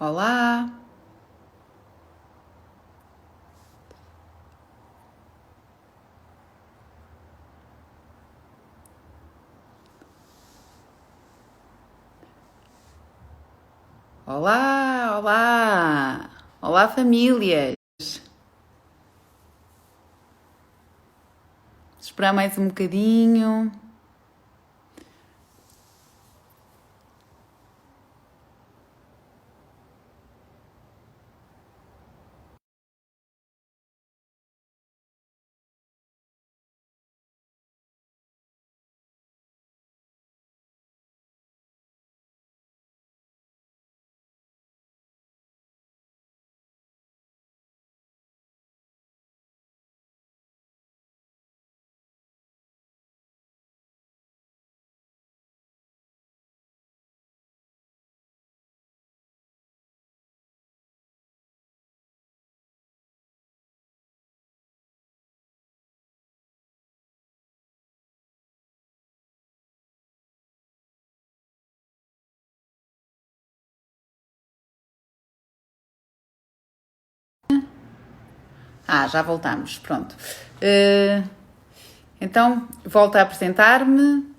Olá, olá, olá, olá famílias. Esperar mais um bocadinho. Já voltamos, pronto. Eh, então, volto a apresentar-me.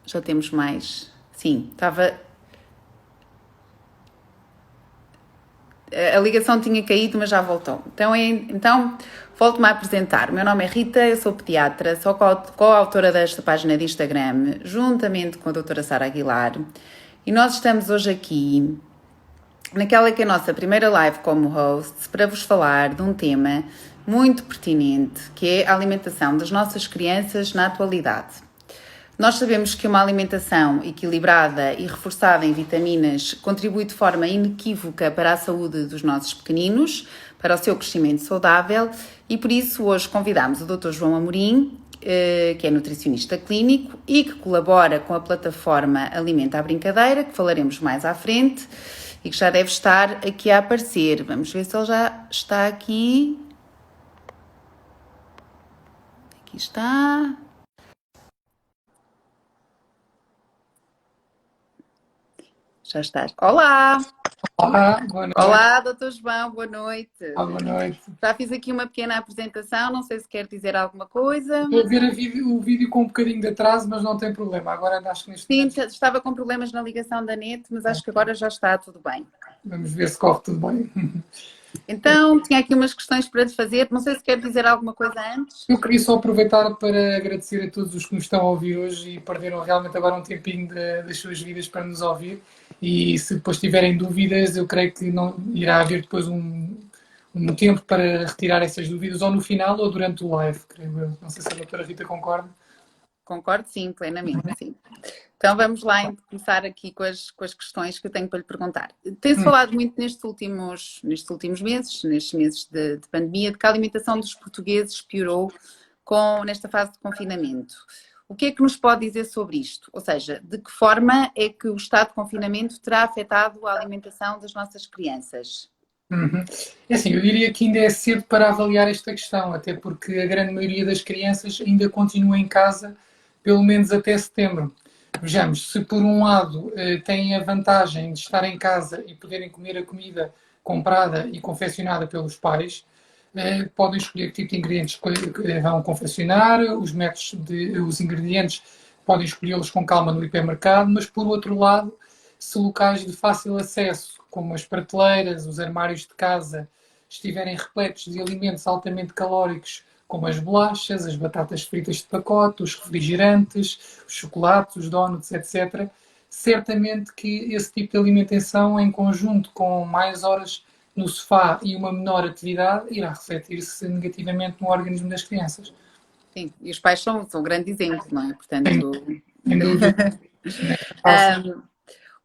Já temos mais. Sim, estava. A ligação tinha caído, mas já voltou. Então volto-me a apresentar. Meu nome é Rita, eu sou pediatra, sou coautora desta página de Instagram, juntamente com a doutora Sara Aguilar. E nós estamos hoje aqui naquela que é a nossa primeira live como host, para vos falar de um tema muito pertinente, que é a alimentação das nossas crianças na atualidade. Nós sabemos que uma alimentação equilibrada e reforçada em vitaminas contribui de forma inequívoca para a saúde dos nossos pequeninos, para o seu crescimento saudável, e por isso hoje convidamos o Dr. João Amorim, que é nutricionista clínico e que colabora com a plataforma Alimenta à Brincadeira, que falaremos mais à frente e que já deve estar aqui a aparecer. Vamos ver se ele já está aqui. Aqui está. Já estás. Olá! Olá, boa noite. Olá, doutor João, boa noite. Boa noite. Já fiz aqui uma pequena apresentação, não sei se quer dizer alguma coisa. Estou a ver o vídeo com um bocadinho de atraso, mas não tem problema. Agora acho que neste Sim, momento estava com problemas na ligação da net, mas acho que agora já está tudo bem. vamos ver se corre tudo bem. Então, tinha aqui umas questões para lhe fazer, não sei se quer dizer alguma coisa antes. Eu queria só aproveitar para agradecer a todos os que nos estão a ouvir hoje e perderam realmente agora um tempinho das suas vidas para nos ouvir. E se depois tiverem dúvidas, eu creio que não irá haver depois um tempo para retirar essas dúvidas, ou no final ou durante o live, creio eu. Não sei se a doutora Rita concorda. Concordo, sim, plenamente, sim. Então vamos lá começar aqui com as questões que eu tenho para lhe perguntar. Tem-se falado muito nestes últimos meses, nestes meses de pandemia, de que a alimentação dos portugueses piorou nesta fase de confinamento. O que é que nos pode dizer sobre isto? Ou seja, de que forma é que o estado de confinamento terá afetado a alimentação das nossas crianças? Uhum. É assim, eu diria que ainda é cedo para avaliar esta questão, até porque a grande maioria das crianças ainda continua em casa, pelo menos até setembro. Vejamos, se por um lado têm a vantagem de estar em casa e poderem comer a comida comprada e confeccionada pelos pais, podem escolher que tipo de ingredientes vão confeccionar, os ingredientes podem escolhê-los com calma no hipermercado, mas por outro lado, se locais de fácil acesso, como as prateleiras, os armários de casa, estiverem repletos de alimentos altamente calóricos, como as bolachas, as batatas fritas de pacote, os refrigerantes, os chocolates, os donuts, etc., certamente que esse tipo de alimentação, em conjunto com mais horas no sofá e uma menor atividade, irá refletir-se negativamente no organismo das crianças. Sim, e os pais são um grande exemplo, não é? Sem, Portanto, sem dúvida. Nesta fase.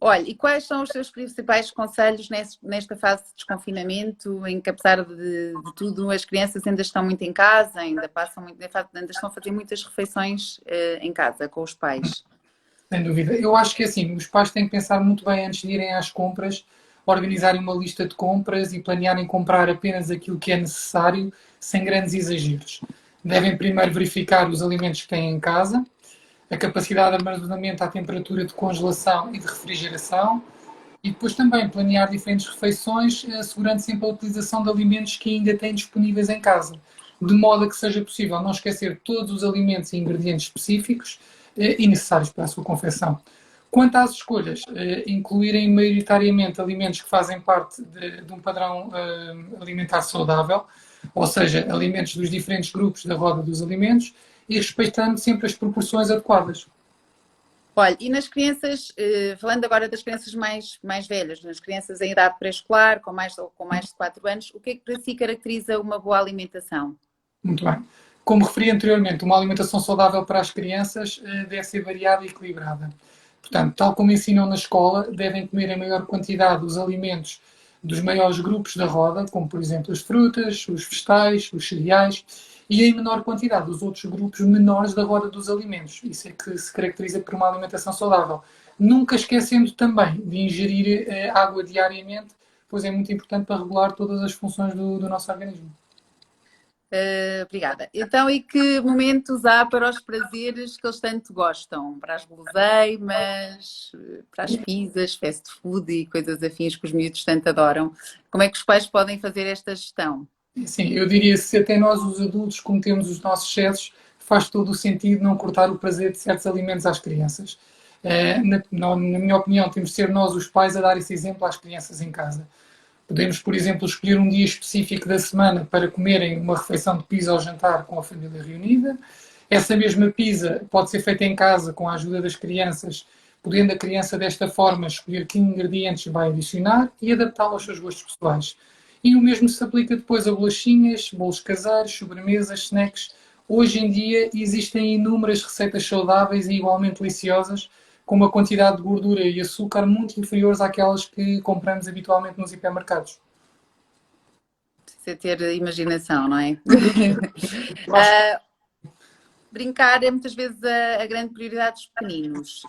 olha, e quais são os seus principais conselhos nesta fase de desconfinamento, em que apesar de tudo as crianças ainda estão muito em casa, ainda estão a fazer muitas refeições em casa com os pais? Sem dúvida. Eu acho que assim, os pais têm que pensar muito bem antes de irem às compras, organizarem uma lista de compras e planearem comprar apenas aquilo que é necessário, sem grandes exageros. Devem primeiro verificar os alimentos que têm em casa, a capacidade de armazenamento à temperatura de congelação e de refrigeração E depois também planear diferentes refeições, assegurando sempre a utilização de alimentos que ainda têm disponíveis em casa, de modo a que seja possível não esquecer todos os alimentos e ingredientes específicos e necessários para a sua confecção. Quanto às escolhas, incluírem maioritariamente alimentos que fazem parte de um padrão alimentar saudável, ou seja, alimentos dos diferentes grupos da roda dos alimentos, e respeitando sempre as proporções adequadas. Olha, e nas crianças, falando agora das crianças mais velhas, nas crianças em idade pré-escolar, com mais de 4 anos, o que é que para si caracteriza uma boa alimentação? Muito bem. Como referi anteriormente, uma alimentação saudável para as crianças deve ser variada e equilibrada. Portanto, tal como ensinam na escola, devem comer em maior quantidade os alimentos dos maiores grupos da roda, como por exemplo as frutas, os vegetais, os cereais, e em menor quantidade os outros grupos menores da roda dos alimentos. Isso é que se caracteriza por uma alimentação saudável. Nunca esquecendo também de ingerir água diariamente, pois é muito importante para regular todas as funções do nosso organismo. Obrigada. Então, e que momentos há para os prazeres que eles tanto gostam? Para as guloseimas, para as pizzas, fast food e coisas afins que os miúdos tanto adoram. Como é que os pais podem fazer esta gestão? Sim, eu diria que se até nós, os adultos, cometemos os nossos excessos, faz todo o sentido não cortar o prazer de certos alimentos às crianças. Na minha opinião, temos de ser nós, os pais, a dar esse exemplo às crianças em casa. Podemos, por exemplo, escolher um dia específico da semana para comerem uma refeição de pizza ao jantar com a família reunida. Essa mesma pizza pode ser feita em casa com a ajuda das crianças, podendo a criança desta forma escolher que ingredientes vai adicionar e adaptá-lo aos seus gostos pessoais. E o mesmo se aplica depois a bolachinhas, bolos caseiros, sobremesas, snacks. Hoje em dia existem inúmeras receitas saudáveis e igualmente deliciosas, com uma quantidade de gordura e açúcar muito inferiores àquelas que compramos habitualmente nos hipermercados. Precisa ter imaginação, não é? Eu acho Brincar é muitas vezes a grande prioridade dos pequeninos.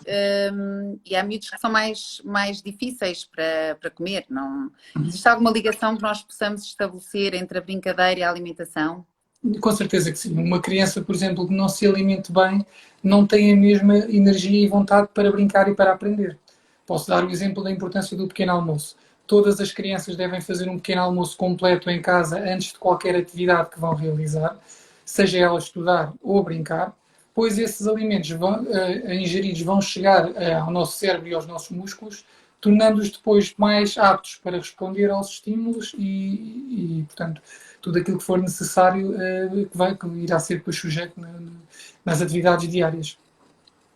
E há miúdos que são mais difíceis para comer. Não... Existe alguma ligação que nós possamos estabelecer entre a brincadeira e a alimentação? Com certeza que sim. Uma criança, por exemplo, que não se alimente bem, não tem a mesma energia e vontade para brincar e para aprender. Posso dar o exemplo da importância do pequeno almoço. Todas as crianças devem fazer um pequeno almoço completo em casa antes de qualquer atividade que vão realizar, seja ela estudar ou brincar, pois esses alimentos ingeridos vão chegar ao nosso cérebro e aos nossos músculos, tornando-os depois mais aptos para responder aos estímulos portanto, tudo aquilo que for necessário que irá ser depois sujeito nas atividades diárias.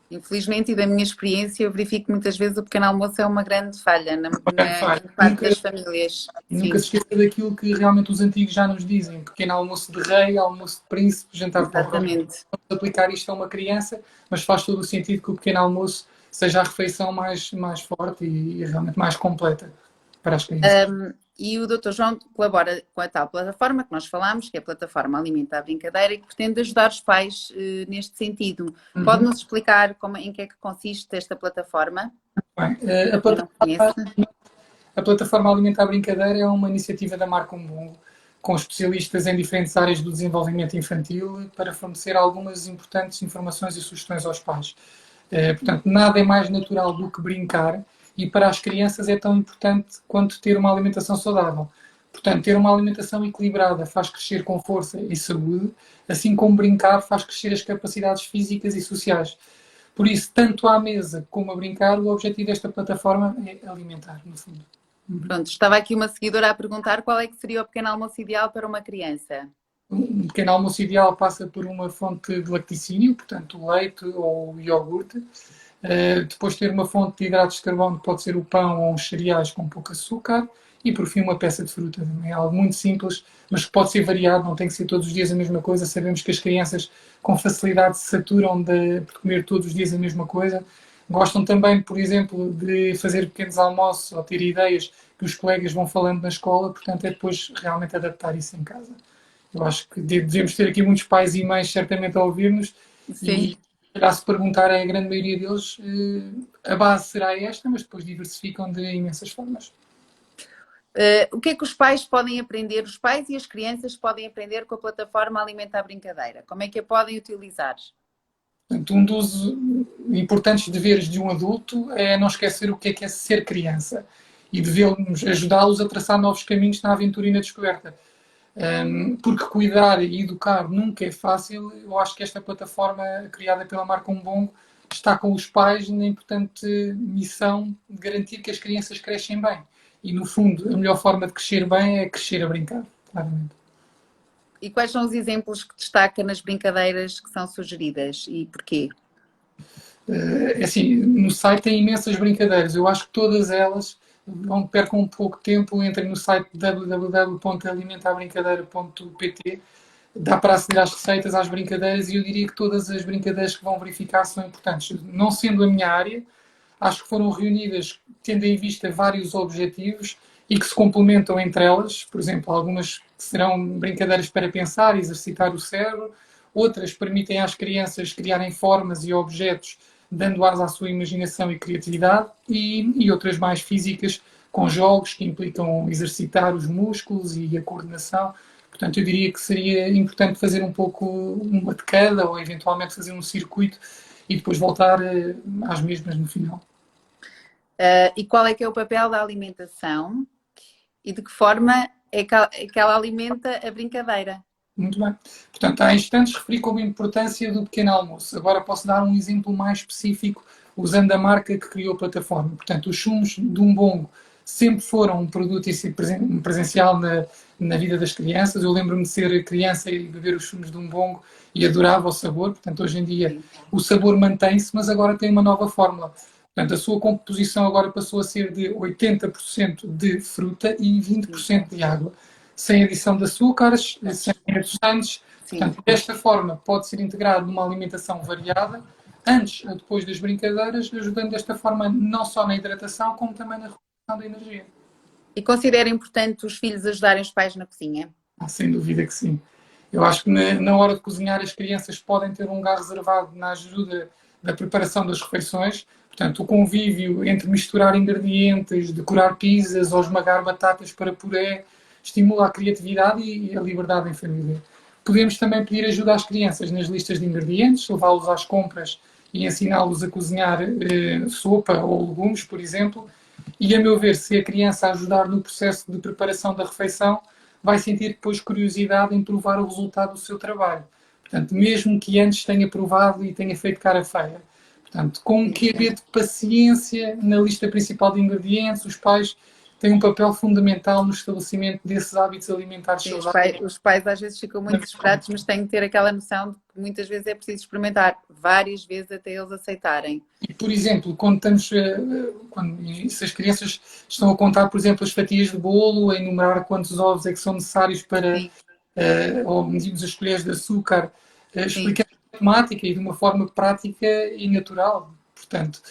Infelizmente, e da minha experiência, eu verifico que muitas vezes o pequeno almoço é uma grande falha na Falha. grande parte das famílias. Nunca Sim, se esqueça daquilo que realmente os antigos já nos dizem: pequeno almoço de rei, almoço de príncipe, jantar para o próprio. exatamente. Vamos aplicar isto a uma criança, mas faz todo o sentido que o pequeno almoço seja a refeição mais forte e realmente mais completa para as crianças. E o Dr. João colabora com a tal plataforma que nós falámos, que é a plataforma Alimenta a Brincadeira, e que pretende ajudar os pais neste sentido. Pode-nos explicar em que é que consiste esta plataforma? Bem, Quem não conhece? a plataforma Alimenta a Brincadeira é uma iniciativa da Marca Umbongo, com especialistas em diferentes áreas do desenvolvimento infantil, para fornecer algumas importantes informações e sugestões aos pais. Portanto, nada é mais natural do que brincar, e para as crianças é tão importante quanto ter uma alimentação saudável. Portanto, ter uma alimentação equilibrada faz crescer com força e saúde, assim como brincar faz crescer as capacidades físicas e sociais. Por isso, tanto à mesa como a brincar, o objetivo desta plataforma é alimentar, no fundo. Pronto, estava aqui uma seguidora a perguntar qual é que seria o pequeno almoço ideal para uma criança. Um pequeno almoço ideal passa por uma fonte de lacticínio, portanto leite ou iogurte. Depois ter uma fonte de hidratos de carbono, que pode ser o pão ou os cereais com pouco açúcar. E por fim uma peça de fruta. É algo muito simples, mas que pode ser variado, não tem que ser todos os dias a mesma coisa. Sabemos que as crianças com facilidade se saturam de comer todos os dias a mesma coisa. Gostam também, por exemplo, de fazer pequenos almoços ou ter ideias que os colegas vão falando na escola, portanto é depois realmente adaptar isso em casa. Eu acho que devemos ter aqui muitos pais e mães certamente a ouvir-nos Sim. e irá se perguntar a grande maioria deles, a base será esta, mas depois diversificam de imensas formas. O que é que os pais podem aprender, os pais e as crianças podem aprender com a plataforma Alimenta a Brincadeira? Como é que a podem utilizar? Portanto, um dos importantes deveres de um adulto é não esquecer o que é ser criança. e devemos ajudá-los a traçar novos caminhos na aventura e na descoberta. Porque cuidar e educar nunca é fácil. Eu acho que esta plataforma criada pela marca Umbongo está com os pais na importante missão de garantir que as crianças crescem bem. E, no fundo, a melhor forma de crescer bem é crescer a brincar, claramente. E quais são os exemplos que destaca nas brincadeiras que são sugeridas e porquê? Assim, no site tem imensas brincadeiras. Eu acho que todas elas não percam um pouco de tempo, entrem no site www.alimentabrincadeira.pt. Dá para aceder às receitas, às brincadeiras, e eu diria que todas as brincadeiras que vão verificar são importantes. Não sendo a minha área, acho que foram reunidas tendo em vista vários objetivos e que se complementam entre elas. Por exemplo, algumas serão brincadeiras para pensar, exercitar o cérebro, outras permitem às crianças criarem formas e objetos, dando asa à sua imaginação e criatividade, e outras mais físicas, com jogos que implicam exercitar os músculos e a coordenação. Portanto, eu diria que seria importante fazer um pouco uma de cada, ou eventualmente fazer um circuito e depois voltar às mesmas no final. E qual é que é o papel da alimentação e de que forma é que ela alimenta a brincadeira? Muito bem. Portanto, há instantes referi como a importância do pequeno almoço. Agora posso dar um exemplo mais específico usando a marca que criou a plataforma. Portanto, os sumos de Umbongo sempre foram um produto presencial na vida das crianças. Eu lembro-me de ser criança e beber os sumos de Umbongo e adorava o sabor. Portanto, hoje em dia o sabor mantém-se, mas agora tem uma nova fórmula. Portanto, a sua composição agora passou a ser de 80% de fruta e 20% de água, sem adição de açúcares, sem adoçantes. Portanto, desta forma, pode ser integrado numa alimentação variada, antes ou depois das brincadeiras, ajudando desta forma não só na hidratação, como também na recuperação da energia. E considera importante os filhos ajudarem os pais na cozinha? Sem dúvida que sim. Eu acho que na hora de cozinhar as crianças podem ter um lugar reservado na ajuda da preparação das refeições. Portanto, o convívio entre misturar ingredientes, decorar pizzas ou esmagar batatas para puré, estimula a criatividade e a liberdade em família. Podemos também pedir ajuda às crianças nas listas de ingredientes, levá-los às compras e ensiná-los a cozinhar sopa ou legumes, por exemplo. E, a meu ver, se a criança ajudar no processo de preparação da refeição, vai sentir depois curiosidade em provar o resultado do seu trabalho. Portanto, mesmo que antes tenha provado e tenha feito cara feia. Portanto, com um quê de paciência na lista principal de ingredientes, os pais têm um papel fundamental no estabelecimento desses hábitos alimentares saudáveis. Os pais às vezes ficam muito desesperados, mas têm que ter aquela noção de que muitas vezes é preciso experimentar várias vezes até eles aceitarem. E, por exemplo, se as crianças estão a contar, por exemplo, as fatias de bolo, a enumerar quantos ovos é que são necessários para, ou medimos as colheres de açúcar, explicar a temática e de uma forma prática e natural, portanto.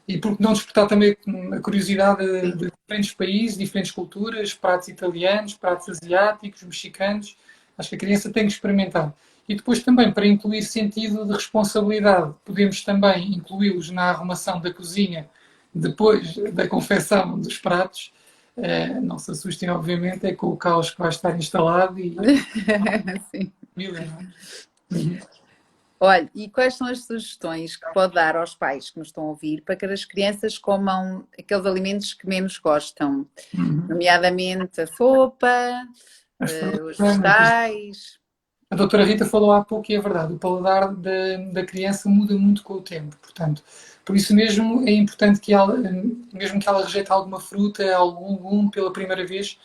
E porque não despertar também a curiosidade de diferentes países, diferentes culturas, pratos italianos, pratos asiáticos, mexicanos. Acho que a criança tem que experimentar. E depois também, para incluir sentido de responsabilidade, podemos também incluí-los na arrumação da cozinha depois da confecção dos pratos. Não se assustem, obviamente, é com o caos que vai estar instalado e... Sim. Olha, e quais são as sugestões que pode dar aos pais que nos estão a ouvir para que as crianças comam aqueles alimentos que menos gostam? Nomeadamente a sopa, os vegetais. A doutora Rita falou há pouco e é verdade, o paladar da criança muda muito com o tempo, portanto, por isso mesmo é importante que ela, mesmo que ela rejeite alguma fruta, algum legume pela primeira vez,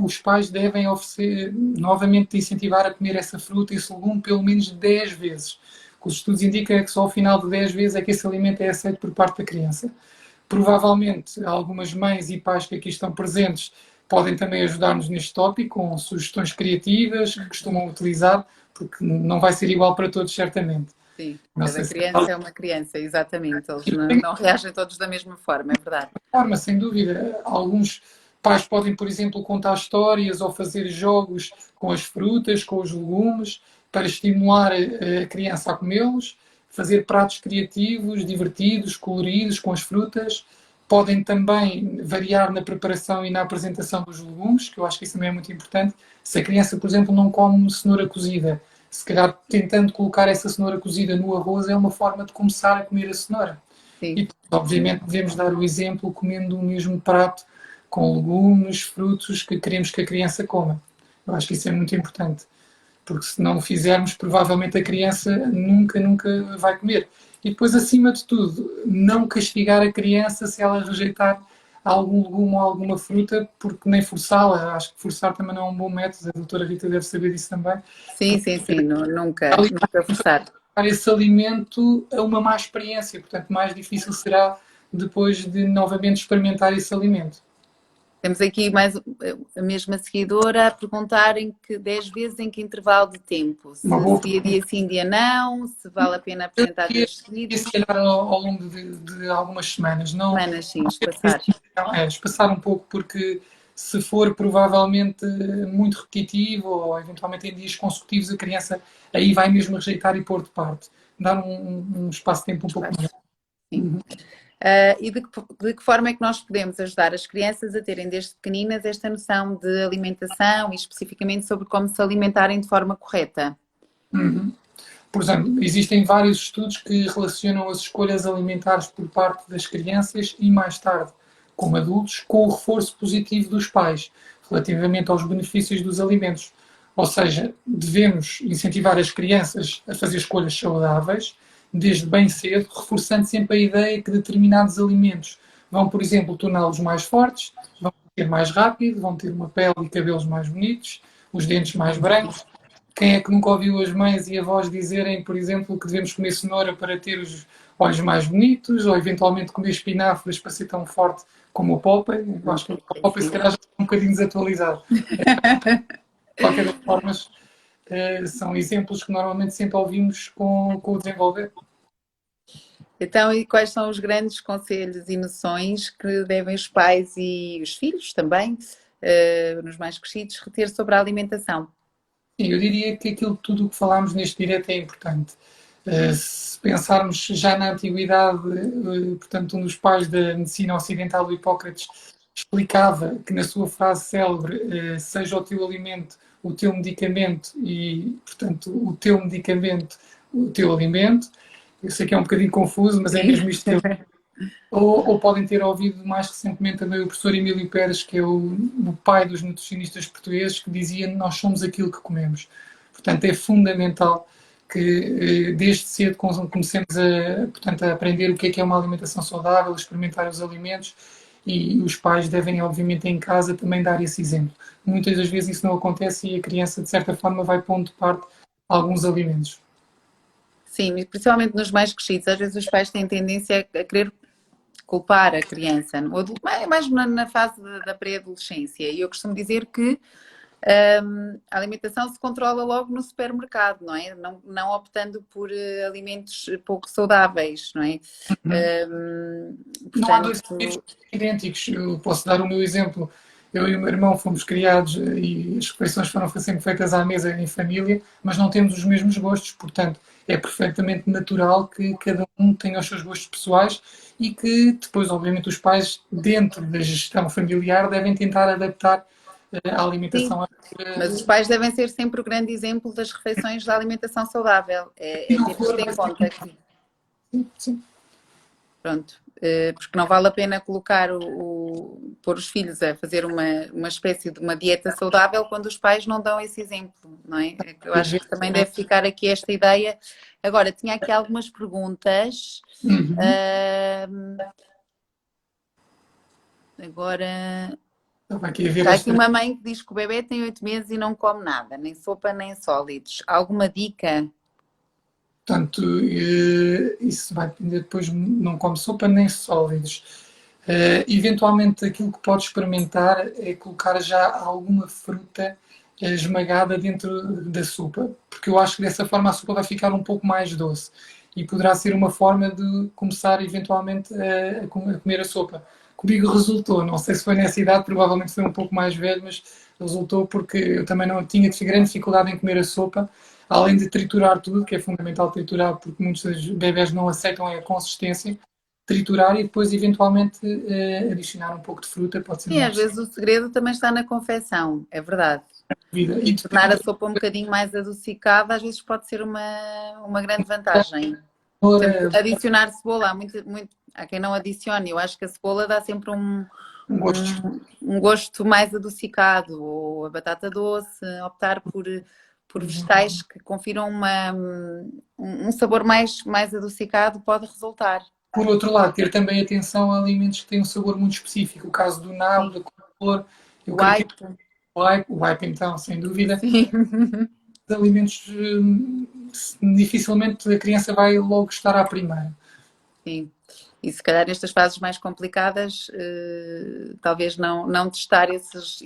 os pais devem oferecer, novamente incentivar a comer essa fruta, esse legume, pelo menos 10 vezes. O que os estudos indicam é que só ao final de 10 vezes é que esse alimento é aceito por parte da criança. Provavelmente, algumas mães e pais que aqui estão presentes podem também ajudar-nos neste tópico com sugestões criativas que costumam utilizar, porque não vai ser igual para todos, certamente. Sim, cada criança é uma criança, exatamente. Eles não reagem todos da mesma forma, é verdade. Forma, sem dúvida. Alguns pais podem, por exemplo, contar histórias ou fazer jogos com as frutas, com os legumes, para estimular a criança a comê-los, fazer pratos criativos, divertidos, coloridos com as frutas. Podem também variar na preparação e na apresentação dos legumes, que eu acho que isso também é muito importante. Se a criança, por exemplo, não come cenoura cozida, se calhar tentando colocar essa cenoura cozida no arroz é uma forma de começar a comer a cenoura. Sim. E, obviamente, devemos dar o exemplo comendo o mesmo prato com legumes, frutos que queremos que a criança coma. Eu acho que isso é muito importante, porque se não o fizermos, provavelmente a criança nunca vai comer. E depois, acima de tudo, não castigar a criança se ela rejeitar algum legume ou alguma fruta, porque nem forçá-la. Acho que forçar também não é um bom método, a doutora Rita deve saber disso também. Sim, sim, sim, nunca forçar. Esse alimento a uma má experiência, portanto, mais difícil será depois de novamente experimentar esse alimento. Temos aqui mais a mesma seguidora a perguntar 10 vezes em que intervalo de tempo. Se Uma boa seria dia sim, dia não, se vale a pena apresentar dias e seguidos. se calhar ao longo de algumas semanas. Não, Semanas, sim, espaçar. espaçar um pouco, porque se for provavelmente muito repetitivo ou eventualmente em dias consecutivos, a criança aí vai mesmo rejeitar e pôr de parte. Dar um espaço de tempo um pouco maior. Sim. E de que forma é que nós podemos ajudar as crianças a terem desde pequeninas esta noção de alimentação e especificamente sobre como se alimentarem de forma correta? Uhum. Por exemplo, existem vários estudos que relacionam as escolhas alimentares por parte das crianças e mais tarde, como adultos, com o reforço positivo dos pais relativamente aos benefícios dos alimentos. Ou seja, devemos incentivar as crianças a fazer escolhas saudáveis desde bem cedo, reforçando sempre a ideia que determinados alimentos vão, por exemplo, torná-los mais fortes, vão ter mais rápido, vão ter uma pele e cabelos mais bonitos, os dentes mais brancos. Quem é que nunca ouviu as mães e avós dizerem, por exemplo, que devemos comer cenoura para ter os olhos mais bonitos, ou eventualmente comer espinafres para ser tão forte como o Popeye? Eu acho que o Popeye se calhar já está um bocadinho desatualizado. De qualquer das formas, são exemplos que normalmente sempre ouvimos com o desenvolver. Então, e quais são os grandes conselhos e noções que devem os pais e os filhos também, nos mais crescidos, reter sobre a alimentação? Sim, eu diria que aquilo tudo o que falámos neste direto é importante. Se pensarmos já na antiguidade, portanto, um dos pais da medicina ocidental, o Hipócrates, explicava que na sua frase célebre, seja o teu alimento o teu medicamento e, portanto, o teu medicamento o teu alimento. Eu sei que é um bocadinho confuso, mas é mesmo isto que ele... Ou podem ter ouvido mais recentemente também o professor Emílio Pérez, que é o pai dos nutricionistas portugueses, que dizia: nós somos aquilo que comemos. Portanto, é fundamental que desde cedo comecemos portanto, a aprender o que é uma alimentação saudável, a experimentar os alimentos, e os pais devem, obviamente, em casa também dar esse exemplo. Muitas das vezes isso não acontece e a criança, de certa forma, vai pondo de parte alguns alimentos. Sim, principalmente nos mais crescidos, às vezes os pais têm tendência a querer culpar a criança, mais na fase da pré-adolescência. E eu costumo dizer que a alimentação se controla logo no supermercado, não é? Não optando por alimentos pouco saudáveis, não é? Não há dois Portanto, alimentos idênticos. Eu posso dar o meu exemplo. Eu e o meu irmão fomos criados e as refeições foram sempre feitas à mesa em família, mas não temos os mesmos gostos. Portanto, é perfeitamente natural que cada um tenha os seus gostos pessoais e que depois, obviamente, os pais, dentro da gestão familiar, devem tentar adaptar a sim, alimentação. mas os pais devem ser sempre o grande exemplo das refeições da alimentação saudável. Se É não ter isto for, em vai conta. sim, sim. Pronto, porque não vale a pena pôr os filhos a fazer uma espécie de uma dieta saudável quando os pais não dão esse exemplo, não é? Eu acho que também deve ficar aqui esta ideia. Agora, tinha aqui algumas perguntas. Uhum. Agora, Estava aqui a ver está aqui esta. uma mãe que diz que o bebê tem 8 meses e não come nada, nem sopa, nem sólidos. Alguma dica? Portanto, isso vai depender depois, não come sopa nem sólidos. Eventualmente, aquilo que pode experimentar é colocar já alguma fruta esmagada dentro da sopa, porque eu acho que dessa forma a sopa vai ficar um pouco mais doce e poderá ser uma forma de começar eventualmente a comer a sopa. Comigo resultou, não sei se foi nessa idade, provavelmente foi um pouco mais velho, mas resultou porque eu também não tinha grande dificuldade em comer a sopa, além de triturar tudo, que é fundamental triturar, porque muitos dos bebés não aceitam a consistência, triturar e depois eventualmente adicionar um pouco de fruta, pode ser Sim, uma às opção vezes o segredo também está na confecção, é verdade. de vida. E E tornar a depois, sopa um bocadinho mais adocicada às vezes pode ser uma grande vantagem. Por exemplo, ora, adicionar cebola, há quem não adicione. Eu acho que a cebola dá sempre um gosto. um gosto mais adocicado, ou a batata doce, optar por vegetais que confiram um sabor mais adocicado pode resultar. Por outro lado, ter também atenção a alimentos que têm um sabor muito específico. O caso do nabo, Sim. da couve-flor, eu creio que White, o aipo então, sem dúvida, sim. alimentos dificilmente a criança vai logo gostar à primeira. Sim. E se calhar nestas fases mais complicadas, talvez não testar esses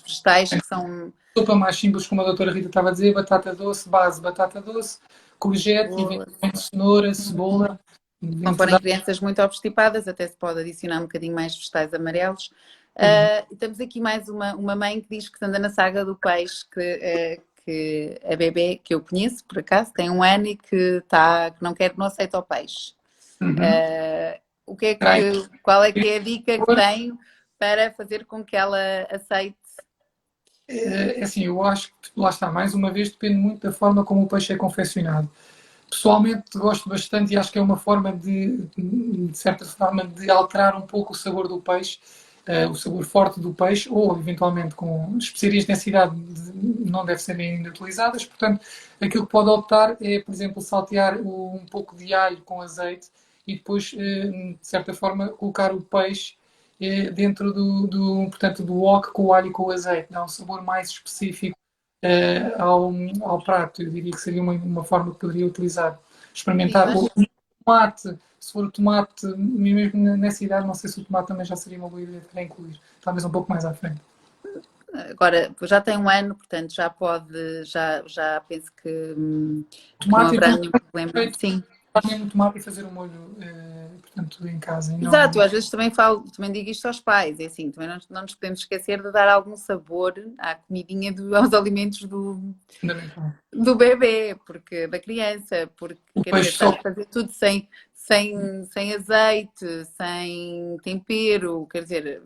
vegetais que são Sopa mais simples, como a doutora Rita estava a dizer, batata doce, base batata doce, courgette, boas. eventualmente cenoura, cebola, Não dentro forem da... crianças muito obstipadas, até se pode adicionar um bocadinho mais vegetais amarelos. Uhum. Temos aqui mais uma mãe que diz que anda na saga do peixe, que a bebê que eu conheço, por acaso, tem 1 ano e que não aceita o peixe. Uhum. Qual é que é a dica que tem para fazer com que ela aceite? É assim, eu acho que lá está, mais uma vez, depende muito da forma como o peixe é confeccionado. Pessoalmente gosto bastante e acho que é uma forma de certa forma, de alterar um pouco o sabor do peixe, o sabor forte do peixe, ou eventualmente com especiarias de densidade não devem ser ainda utilizadas. Portanto, aquilo que pode optar é, por exemplo, saltear um pouco de alho com azeite e depois, de certa forma, colocar o peixe dentro portanto, do wok com o alho e com o azeite. Dá um sabor mais específico ao prato. Eu diria que seria uma forma que poderia utilizar. Sim, Experimentar o mas tomate, se for o tomate, mesmo nessa idade, não sei se o tomate também já seria uma boa ideia para incluir. Talvez um pouco mais à frente. agora já tem 1 ano, portanto já penso que não Tomate, haverá então, nenhum problema. Sim. mesmo tomate e fazer o molho, portanto, em casa. E não... Exato, às vezes também digo isto aos pais, é assim, também não nos podemos esquecer de dar algum sabor à comidinha, aos alimentos Fundamental. do bebê, porque da criança, porque O quer dizer, peixe estar só. a fazer tudo sem azeite, sem tempero, quer dizer,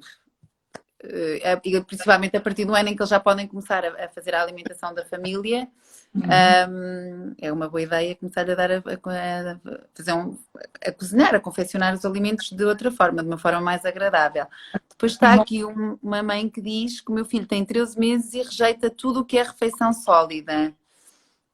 e principalmente a partir do ano em que eles já podem começar a fazer a alimentação da família, Uhum. é uma boa ideia começar a dar fazer a cozinhar, a confeccionar os alimentos de outra forma, de uma forma mais agradável. Depois está aqui uma mãe que diz que o meu filho tem 13 meses e rejeita tudo o que é refeição sólida.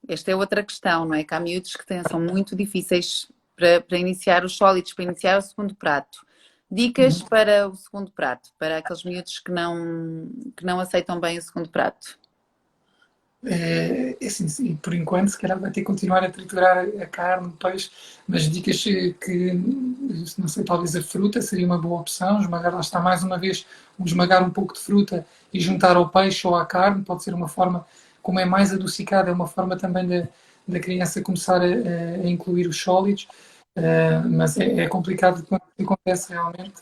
Esta é outra questão, não é? Que há miúdos que são muito difíceis para iniciar os sólidos, para iniciar o segundo prato. Dicas para o segundo prato, para aqueles miúdos que não aceitam bem o segundo prato. Assim, por enquanto, se calhar vai ter que continuar a triturar a carne, o peixe, mas dicas que, não sei, talvez a fruta seria uma boa opção, esmagar, lá está mais uma vez, esmagar um pouco de fruta e juntar ao peixe ou à carne, pode ser uma forma, como é mais adocicada, é uma forma também da criança começar a incluir os sólidos, mas é complicado quando acontece realmente,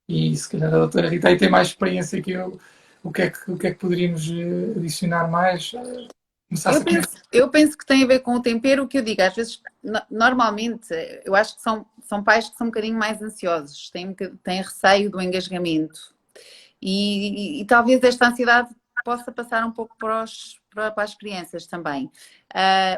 e se calhar a doutora Rita aí tem mais experiência que eu, o que é que poderíamos adicionar mais? Eu Começasse a comer. penso, eu penso que tem a ver com o tempero, o que eu digo, às vezes, normalmente, eu acho que são pais que são um bocadinho mais ansiosos, têm receio do engasgamento. E talvez esta ansiedade possa passar um pouco para as crianças também.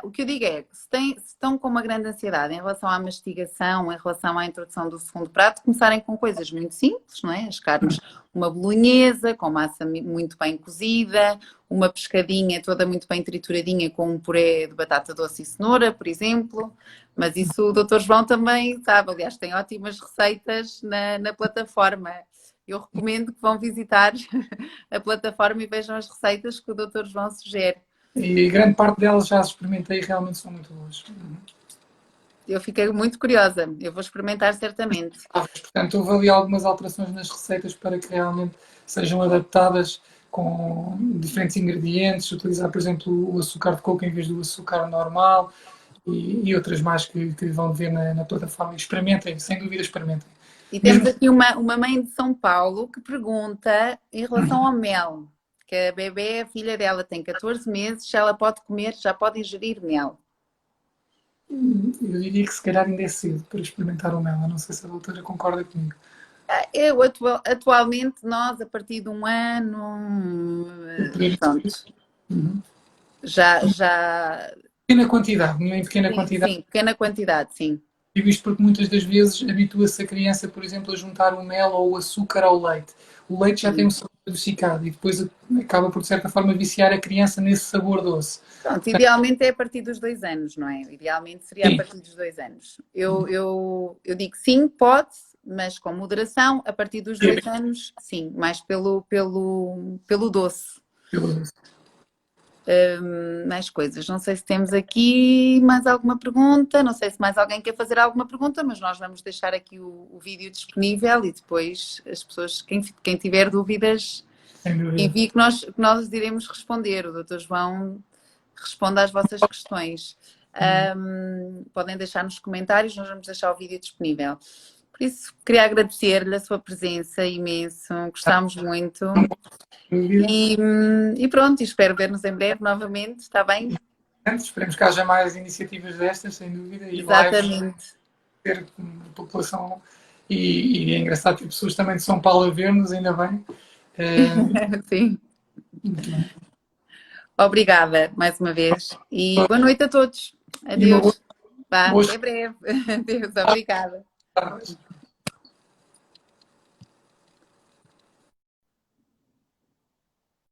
O que eu digo é que se estão com uma grande ansiedade em relação à mastigação, em relação à introdução do segundo prato, começarem com coisas muito simples, não é? As carnes, uma bolonhesa com massa muito bem cozida, uma pescadinha toda muito bem trituradinha com um puré de batata doce e cenoura, por exemplo. Mas isso o Dr. João também sabe, aliás, tem ótimas receitas na plataforma. Eu recomendo que vão visitar a plataforma e vejam as receitas que o Dr. João sugere. E grande parte delas já as experimentei e realmente são muito boas. Eu fiquei muito curiosa. Eu vou experimentar certamente. Portanto, houve ali algumas alterações nas receitas para que realmente sejam adaptadas com diferentes ingredientes, utilizar, por exemplo, o açúcar de coco em vez do açúcar normal e outras mais que vão ver na plataforma. Experimentem, sem dúvida experimentem. E temos Mesmo aqui uma mãe de São Paulo que pergunta em relação ao mel, que a bebê, a filha dela tem 14 meses, se ela pode comer, já pode ingerir mel. eu diria que se calhar ainda é cedo para experimentar o mel. Eu não sei se a doutora concorda comigo. Atualmente, nós, a partir de 1 ano, pronto, Uhum. já, Pequena quantidade, em pequena quantidade. sim, pequena quantidade, sim. digo isto porque muitas das vezes habitua-se a criança, por exemplo, a juntar o mel ou o açúcar ao leite. O leite já tem um sabor adocicado e depois acaba por, de certa forma, viciar a criança nesse sabor doce. Pronto, idealmente é a partir dos 2 anos, não é? Idealmente seria a Sim, partir dos 2 anos. Eu digo sim, pode, mas com moderação, a partir dos 2 anos, sim, mais pelo doce. Mais coisas. Não sei se temos aqui mais alguma pergunta, não sei se mais alguém quer fazer alguma pergunta, mas nós vamos deixar aqui o vídeo disponível e depois as pessoas, quem tiver dúvidas, sem dúvida. envie que nós iremos responder. O Dr. João responde às vossas questões. Podem deixar nos comentários, nós vamos deixar o vídeo disponível. Por isso, queria agradecer-lhe a sua presença imenso, gostámos muito. E pronto, espero ver-nos em breve novamente, está bem? Esperemos que haja mais iniciativas destas, sem dúvida, e lives Exatamente. ter população. E é engraçado ter pessoas também de São Paulo a ver-nos, ainda bem. Sim. Muito bem. Obrigada mais uma vez e boa noite a todos. E uma boa Adeus. Vá, boa até breve. Adeus, obrigada. tarde.